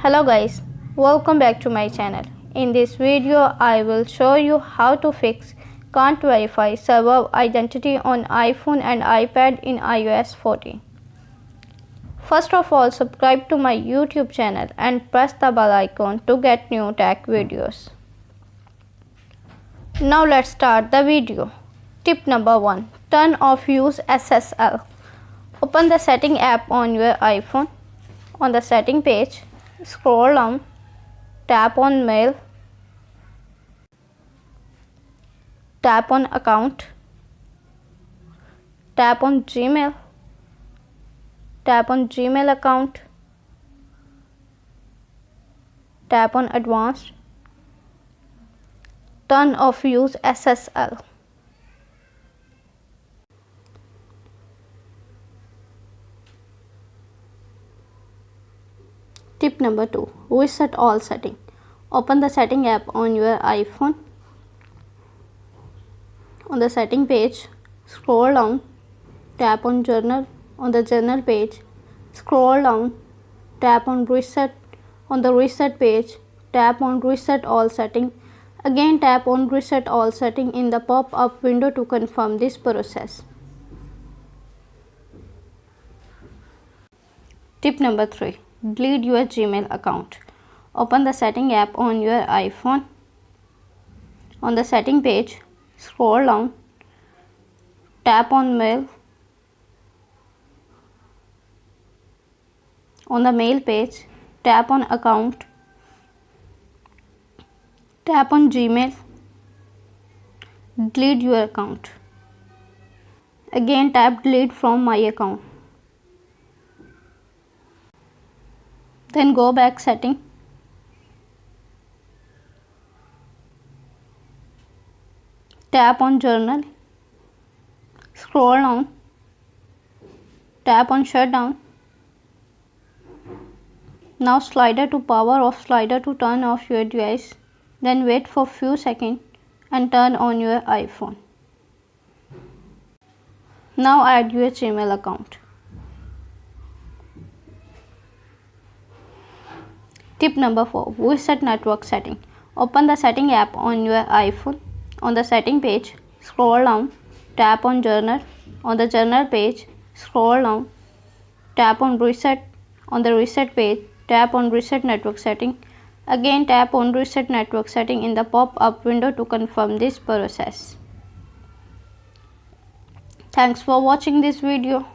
Hello guys, welcome back to my channel. In this video I will show you how to fix can't verify server identity on iPhone and iPad in iOS 14. First of all, subscribe to my YouTube channel and press the bell icon to get new tech videos. Now let's start the video. Tip number 1. Turn off use SSL. Open the setting app on your iPhone. On the setting page, scroll down, tap on mail, tap on account, tap on Gmail, tap on Gmail account, tap on advanced, turn off use SSL. Tip number 2. Reset all settings. Open the setting app on your iPhone. On the setting page, scroll down, tap on journal. On the journal page, scroll down, tap on reset. On the reset page, tap on reset all settings. Again tap on reset all settings in the pop-up window to confirm this process. Tip number 3. Delete your Gmail account. Open the setting app on your iPhone. On the setting page, scroll down, tap on mail. On the mail page, tap on account, tap on Gmail, delete your account. Again tap delete from my account. Then go back setting, tap on journal, scroll down, tap on shutdown. Now slider to power off, slider to turn off your device. Then wait for few seconds and turn on your iPhone. Now add your Gmail account. Tip number 4. Reset network setting. Open the setting app on your iPhone. On the setting page, scroll down, tap on journal. On the journal page, scroll down, tap on reset. On the reset page, tap on reset network setting. Again tap on reset network setting in the pop-up window to confirm this process. Thanks for watching this video.